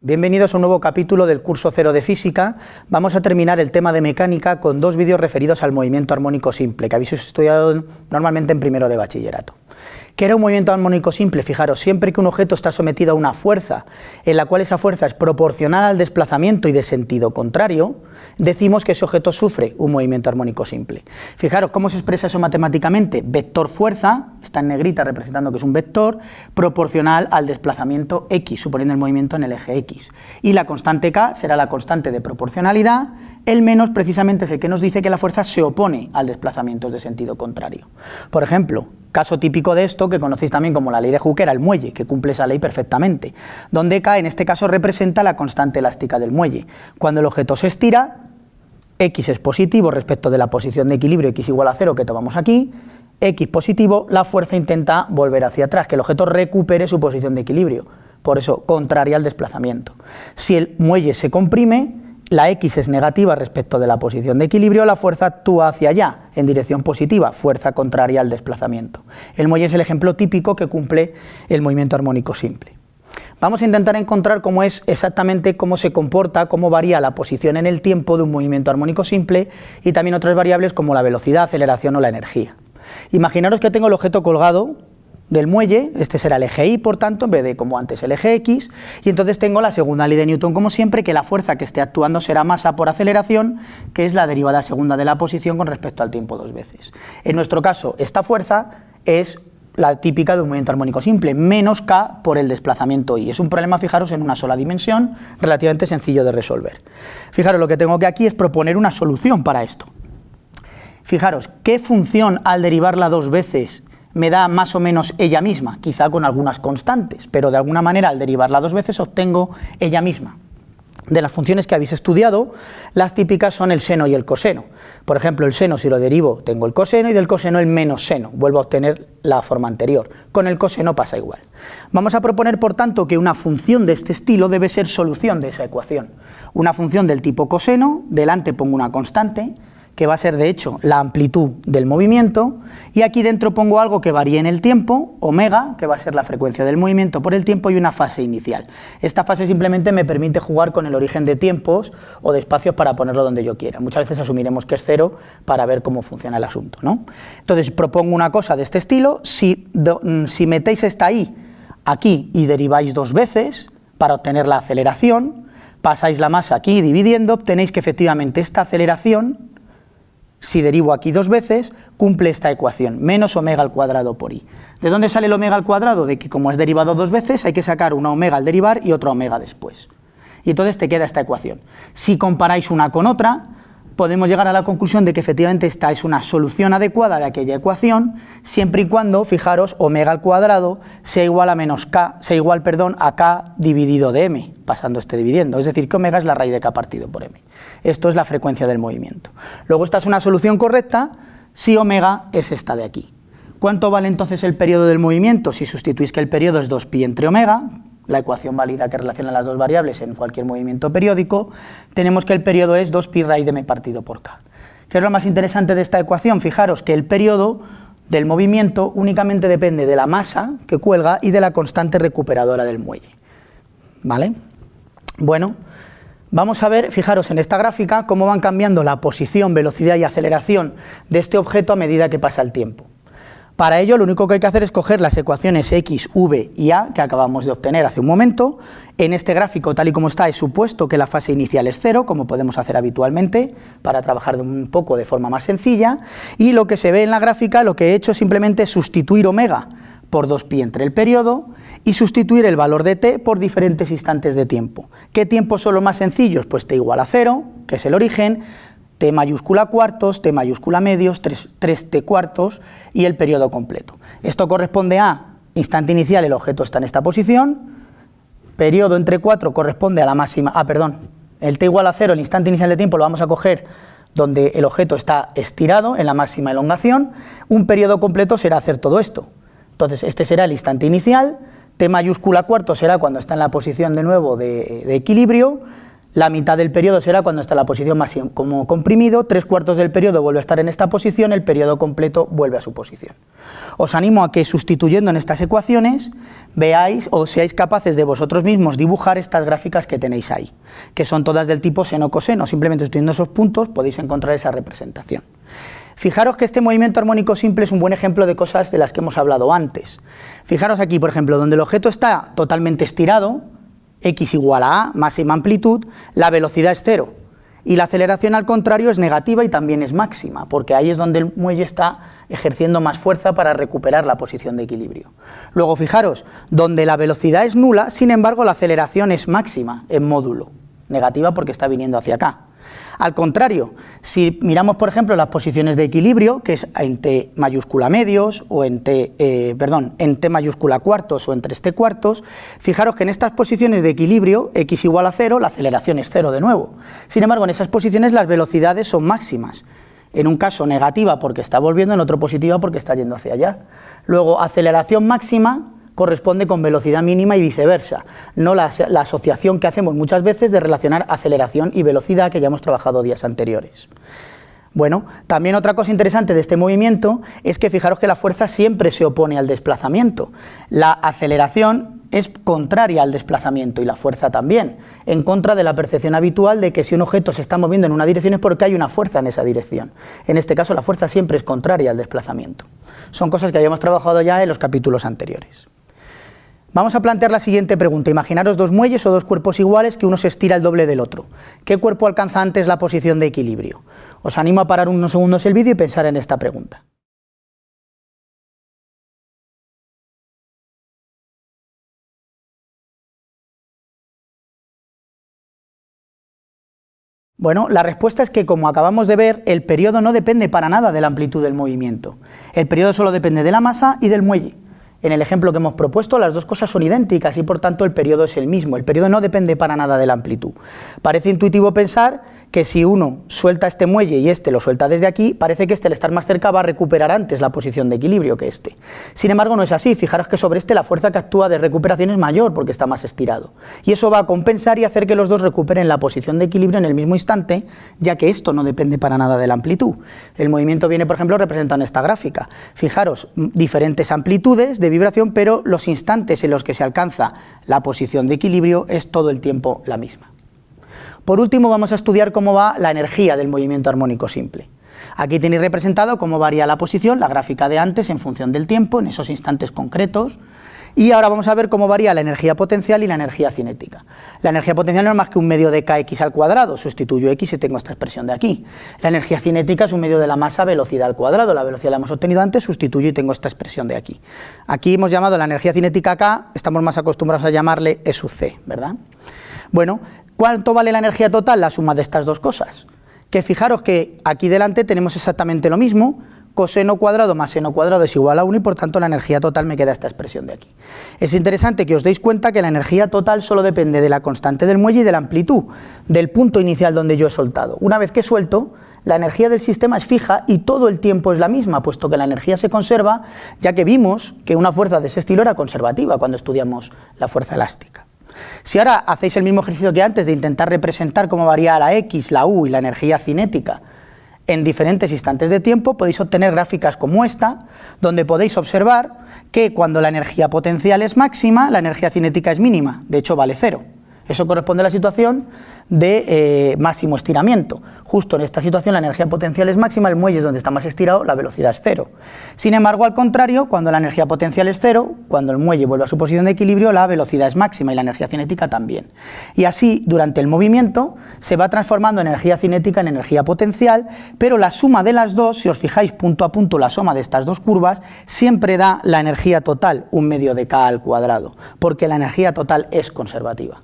Bienvenidos a un nuevo capítulo del curso 0 de Física. Vamos a terminar el tema de mecánica con dos vídeos referidos al movimiento armónico simple, que habéis estudiado normalmente en primero de bachillerato. ¿Qué era un movimiento armónico simple? Fijaros, siempre que un objeto está sometido a una fuerza, en la cual esa fuerza es proporcional al desplazamiento y de sentido contrario, decimos que ese objeto sufre un movimiento armónico simple. Fijaros cómo se expresa eso matemáticamente. Vector fuerza, está en negrita representando que es un vector, proporcional al desplazamiento x, suponiendo el movimiento en el eje x. Y la constante k será la constante de proporcionalidad, el menos precisamente es el que nos dice que la fuerza se opone al desplazamiento de sentido contrario. Por ejemplo, caso típico de esto, que conocéis también como la ley de Hooke, era el muelle, que cumple esa ley perfectamente, donde K en este caso representa la constante elástica del muelle. Cuando el objeto se estira, X es positivo respecto de la posición de equilibrio, X igual a 0 que tomamos aquí, X positivo, la fuerza intenta volver hacia atrás, que el objeto recupere su posición de equilibrio, por eso contraria al desplazamiento. Si el muelle se comprime, la X es negativa respecto de la posición de equilibrio, la fuerza actúa hacia allá, en dirección positiva, fuerza contraria al desplazamiento. El muelle es el ejemplo típico que cumple el movimiento armónico simple. Vamos a intentar encontrar cómo es exactamente cómo se comporta, cómo varía la posición en el tiempo de un movimiento armónico simple y también otras variables como la velocidad, aceleración o la energía. Imaginaros que tengo el objeto colgado del muelle, este será el eje Y, por tanto, en vez de como antes el eje X, y entonces tengo la segunda ley de Newton como siempre, que la fuerza que esté actuando será masa por aceleración, que es la derivada segunda de la posición con respecto al tiempo dos veces. En nuestro caso, esta fuerza es la típica de un movimiento armónico simple, menos K por el desplazamiento Y. Es un problema, fijaros, en una sola dimensión, relativamente sencillo de resolver. Fijaros, lo que tengo que aquí es proponer una solución para esto. Fijaros, ¿qué función al derivarla dos veces me da más o menos ella misma? Quizá con algunas constantes, pero de alguna manera al derivarla dos veces obtengo ella misma. De las funciones que habéis estudiado, las típicas son el seno y el coseno. Por ejemplo, el seno, si lo derivo, tengo el coseno, y del coseno el menos seno, vuelvo a obtener la forma anterior. Con el coseno pasa igual. Vamos a proponer, por tanto, que una función de este estilo debe ser solución de esa ecuación. Una función del tipo coseno, delante pongo una constante, que va a ser de hecho la amplitud del movimiento, y aquí dentro pongo algo que varíe en el tiempo, omega, que va a ser la frecuencia del movimiento por el tiempo, y una fase inicial. Esta fase simplemente me permite jugar con el origen de tiempos o de espacios para ponerlo donde yo quiera. Muchas veces asumiremos que es 0 para ver cómo funciona el asunto, ¿no? Entonces propongo una cosa de este estilo. Si metéis esta Y aquí y deriváis dos veces para obtener la aceleración, pasáis la masa aquí dividiendo, obtenéis que efectivamente esta aceleración, si derivo aquí dos veces, cumple esta ecuación, menos omega al cuadrado por I. ¿De dónde sale el omega al cuadrado? De que como es derivado dos veces, hay que sacar una omega al derivar y otra omega después. Y entonces te queda esta ecuación. Si comparáis una con otra, podemos llegar a la conclusión de que efectivamente esta es una solución adecuada de aquella ecuación, siempre y cuando, fijaros, omega al cuadrado sea igual a a K dividido de M, pasando este dividiendo. Es decir, que omega es la raíz de K partido por M. Esto es la frecuencia del movimiento. Luego esta es una solución correcta si omega es esta de aquí. ¿Cuánto vale entonces el periodo del movimiento? Si sustituís que el periodo es 2pi entre omega, la ecuación válida que relaciona las dos variables en cualquier movimiento periódico, tenemos que el periodo es 2pi raíz de m partido por k. ¿Qué es lo más interesante de esta ecuación? Fijaros que el periodo del movimiento únicamente depende de la masa que cuelga y de la constante recuperadora del muelle. ¿Vale? Bueno, vamos a ver, fijaros en esta gráfica, cómo van cambiando la posición, velocidad y aceleración de este objeto a medida que pasa el tiempo. Para ello, lo único que hay que hacer es coger las ecuaciones x, v y a que acabamos de obtener hace un momento. En este gráfico, tal y como está, es supuesto que la fase inicial es 0, como podemos hacer habitualmente, para trabajar un poco de forma más sencilla. Y lo que se ve en la gráfica, lo que he hecho simplemente es sustituir omega por 2pi entre el periodo y sustituir el valor de t por diferentes instantes de tiempo. ¿Qué tiempos son los más sencillos? Pues t igual a 0, que es el origen, t mayúscula cuartos, t mayúscula medios, 3t cuartos y el periodo completo. Esto corresponde a instante inicial, el objeto está en esta posición, periodo entre 4 corresponde a la máxima, el t igual a 0, el instante inicial de tiempo lo vamos a coger donde el objeto está estirado en la máxima elongación, un periodo completo será hacer todo esto. Entonces este será el instante inicial, t mayúscula cuarto será cuando está en la posición de nuevo de equilibrio, La mitad del periodo será cuando está en la posición máxima como comprimido, 3/4 del periodo vuelve a estar en esta posición, el periodo completo vuelve a su posición. Os animo a que sustituyendo en estas ecuaciones veáis o seáis capaces de vosotros mismos dibujar estas gráficas que tenéis ahí, que son todas del tipo seno-coseno, simplemente estudiando esos puntos podéis encontrar esa representación. Fijaros que este movimiento armónico simple es un buen ejemplo de cosas de las que hemos hablado antes. Fijaros aquí, por ejemplo, donde el objeto está totalmente estirado, x igual a a, máxima amplitud, la velocidad es 0 y la aceleración al contrario es negativa y también es máxima, porque ahí es donde el muelle está ejerciendo más fuerza para recuperar la posición de equilibrio. Luego fijaros, donde la velocidad es nula, sin embargo la aceleración es máxima en módulo, negativa porque está viniendo hacia acá. Al contrario, si miramos por ejemplo las posiciones de equilibrio, que es en T mayúscula medios o en T mayúscula cuartos o en 3T cuartos, fijaros que en estas posiciones de equilibrio, x igual a 0, la aceleración es 0 de nuevo. Sin embargo, en esas posiciones las velocidades son máximas. En un caso negativa porque está volviendo, en otro positiva porque está yendo hacia allá. Luego, aceleración máxima corresponde con velocidad mínima y viceversa, no la asociación que hacemos muchas veces de relacionar aceleración y velocidad que ya hemos trabajado días anteriores. Bueno, también otra cosa interesante de este movimiento es que fijaros que la fuerza siempre se opone al desplazamiento. La aceleración es contraria al desplazamiento y la fuerza también, en contra de la percepción habitual de que si un objeto se está moviendo en una dirección es porque hay una fuerza en esa dirección. En este caso la fuerza siempre es contraria al desplazamiento. Son cosas que habíamos trabajado ya en los capítulos anteriores. Vamos a plantear la siguiente pregunta. Imaginaros dos muelles o dos cuerpos iguales que uno se estira el doble del otro. ¿Qué cuerpo alcanza antes la posición de equilibrio? Os animo a parar unos segundos el vídeo y pensar en esta pregunta. Bueno, la respuesta es que, como acabamos de ver, el periodo no depende para nada de la amplitud del movimiento. El periodo solo depende de la masa y del muelle. En el ejemplo que hemos propuesto, las dos cosas son idénticas y por tanto el periodo es el mismo. El periodo no depende para nada de la amplitud. Parece intuitivo pensar que si uno suelta este muelle y este lo suelta desde aquí, parece que este al estar más cerca va a recuperar antes la posición de equilibrio que este. Sin embargo, no es así. Fijaros que sobre este la fuerza que actúa de recuperación es mayor porque está más estirado. Y eso va a compensar y hacer que los dos recuperen la posición de equilibrio en el mismo instante, ya que esto no depende para nada de la amplitud. El movimiento viene, por ejemplo, representado en esta gráfica. Fijaros, diferentes amplitudes de vibración, pero los instantes en los que se alcanza la posición de equilibrio es todo el tiempo la misma. Por último, vamos a estudiar cómo va la energía del movimiento armónico simple. Aquí tenéis representado cómo varía la posición, la gráfica de antes, en función del tiempo, en esos instantes concretos. Y ahora vamos a ver cómo varía la energía potencial y la energía cinética. La energía potencial no es más que un medio de kx al cuadrado, sustituyo x y tengo esta expresión de aquí. La energía cinética es un medio de la masa velocidad al cuadrado, la velocidad la hemos obtenido antes, sustituyo y tengo esta expresión de aquí. Aquí hemos llamado la energía cinética K, estamos más acostumbrados a llamarle E sub c, ¿verdad? Bueno, ¿cuánto vale la energía total? La suma de estas dos cosas. Que fijaros que aquí delante tenemos exactamente lo mismo, coseno cuadrado más seno cuadrado es igual a 1 y por tanto la energía total me queda esta expresión de aquí. Es interesante que os deis cuenta que la energía total solo depende de la constante del muelle y de la amplitud, del punto inicial donde yo he soltado. Una vez que suelto, la energía del sistema es fija y todo el tiempo es la misma, puesto que la energía se conserva, ya que vimos que una fuerza de ese estilo era conservativa cuando estudiamos la fuerza elástica. Si ahora hacéis el mismo ejercicio que antes de intentar representar cómo varía la X, la U y la energía cinética en diferentes instantes de tiempo, podéis obtener gráficas como esta, donde podéis observar que cuando la energía potencial es máxima, la energía cinética es mínima, de hecho vale 0. Eso corresponde a la situación de máximo estiramiento. Justo en esta situación la energía potencial es máxima, el muelle es donde está más estirado, la velocidad es 0. Sin embargo, al contrario, cuando la energía potencial es 0, cuando el muelle vuelve a su posición de equilibrio, la velocidad es máxima y la energía cinética también. Y así, durante el movimiento, se va transformando energía cinética en energía potencial, pero la suma de las dos, si os fijáis punto a punto la suma de estas dos curvas, siempre da la energía total, un medio de K al cuadrado, porque la energía total es conservativa.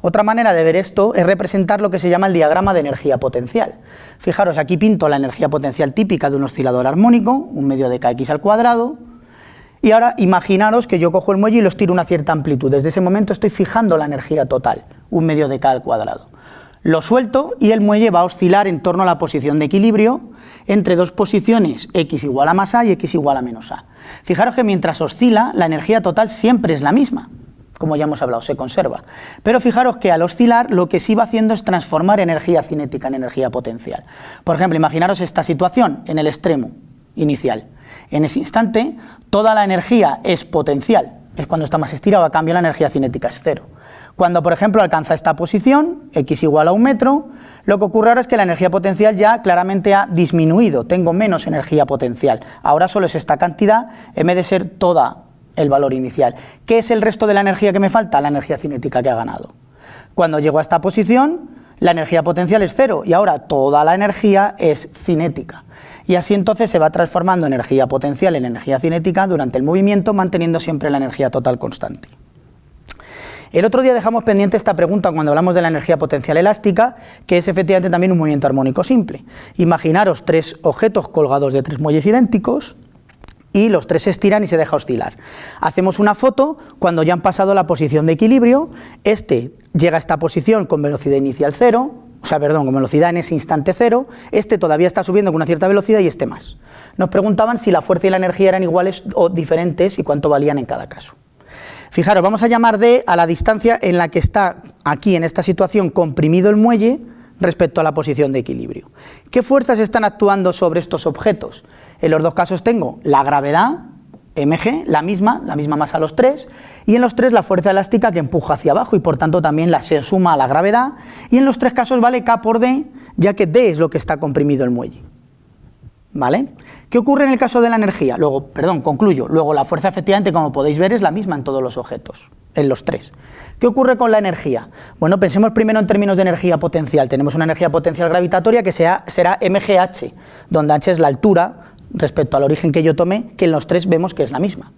Otra manera de ver esto es representar lo que se llama el diagrama de energía potencial. Fijaros, aquí pinto la energía potencial típica de un oscilador armónico, un medio de kx al cuadrado, y ahora imaginaros que yo cojo el muelle y lo estiro a una cierta amplitud. Desde ese momento estoy fijando la energía total, un medio de k al cuadrado. Lo suelto y el muelle va a oscilar en torno a la posición de equilibrio entre dos posiciones, x igual a más a y x igual a menos a. Fijaros que mientras oscila, la energía total siempre es la misma. como ya hemos hablado, se conserva. Pero fijaros que al oscilar lo que sí va haciendo es transformar energía cinética en energía potencial. Por ejemplo, imaginaros esta situación en el extremo inicial. En ese instante, toda la energía es potencial, es cuando está más estirado, a cambio la energía cinética es cero. Cuando, por ejemplo, alcanza esta posición, x igual a 1 metro, lo que ocurre ahora es que la energía potencial ya claramente ha disminuido, tengo menos energía potencial. Ahora solo es esta cantidad en vez de ser toda el valor inicial. ¿Qué es el resto de la energía que me falta? La energía cinética que ha ganado. Cuando llego a esta posición, la energía potencial es cero y ahora toda la energía es cinética. Y así entonces se va transformando energía potencial en energía cinética durante el movimiento, manteniendo siempre la energía total constante. El otro día dejamos pendiente esta pregunta cuando hablamos de la energía potencial elástica, que es efectivamente también un movimiento armónico simple. Imaginaros 3 objetos colgados de 3 muelles idénticos y los 3 se estiran y se deja oscilar. Hacemos una foto cuando ya han pasado la posición de equilibrio, este llega a esta posición con velocidad inicial 0, con velocidad en ese instante 0, este todavía está subiendo con una cierta velocidad y este más. Nos preguntaban si la fuerza y la energía eran iguales o diferentes y cuánto valían en cada caso. Fijaros, vamos a llamar D a la distancia en la que está aquí en esta situación comprimido el muelle respecto a la posición de equilibrio. ¿Qué fuerzas están actuando sobre estos objetos? En los dos casos tengo la gravedad, mg, la misma masa a los 3, y en los 3 la fuerza elástica que empuja hacia abajo y por tanto también se suma a la gravedad, y en los 3 casos vale K por D, ya que D es lo que está comprimido el muelle. ¿Vale? ¿Qué ocurre en el caso de la energía? Concluyo. Luego la fuerza efectivamente, como podéis ver, es la misma en todos los objetos, en los 3. ¿Qué ocurre con la energía? Bueno, pensemos primero en términos de energía potencial. Tenemos una energía potencial gravitatoria que será mgh, donde h es la altura respecto al origen que yo tomé, que en los 3 vemos que es la misma.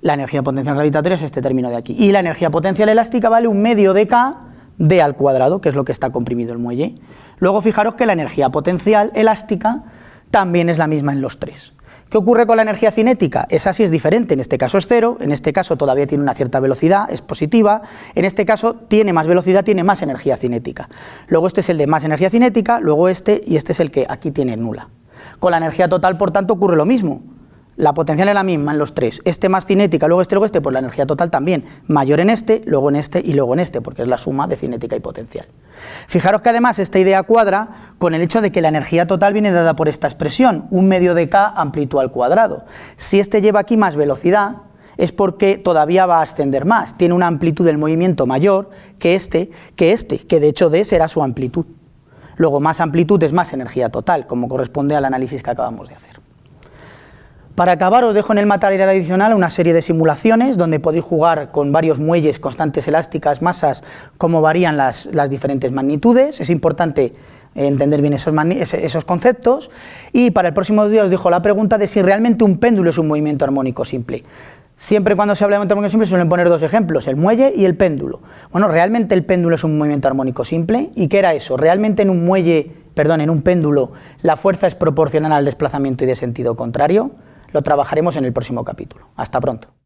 La energía potencial gravitatoria es este término de aquí. Y la energía potencial elástica vale 1/2 de K, D al cuadrado, que es lo que está comprimido el muelle. Luego fijaros que la energía potencial elástica también es la misma en los 3. ¿Qué ocurre con la energía cinética? Esa sí es diferente, en este caso es 0, en este caso todavía tiene una cierta velocidad, es positiva, en este caso tiene más velocidad, tiene más energía cinética. Luego este es el de más energía cinética, luego este y este es el que aquí tiene nula. Con la energía total, por tanto, ocurre lo mismo. La potencial es la misma en los 3, este más cinética, luego este, pues la energía total también, mayor en este, luego en este y luego en este, porque es la suma de cinética y potencial. Fijaros que además esta idea cuadra con el hecho de que la energía total viene dada por esta expresión, 1/2 de K amplitud al cuadrado. Si este lleva aquí más velocidad, es porque todavía va a ascender más, tiene una amplitud del movimiento mayor que de hecho D será su amplitud. Luego más amplitud es más energía total, como corresponde al análisis que acabamos de hacer. Para acabar os dejo en el material adicional una serie de simulaciones donde podéis jugar con varios muelles, constantes elásticas, masas, cómo varían las diferentes magnitudes. Es importante entender bien esos conceptos. Y para el próximo día os dejo la pregunta de si realmente un péndulo es un movimiento armónico simple. Siempre cuando se habla de movimiento armónico simple suelen poner dos ejemplos, el muelle y el péndulo. Bueno, ¿realmente el péndulo es un movimiento armónico simple? ¿Y qué era eso? ¿Realmente en un péndulo la fuerza es proporcional al desplazamiento y de sentido contrario? Lo trabajaremos en el próximo capítulo. Hasta pronto.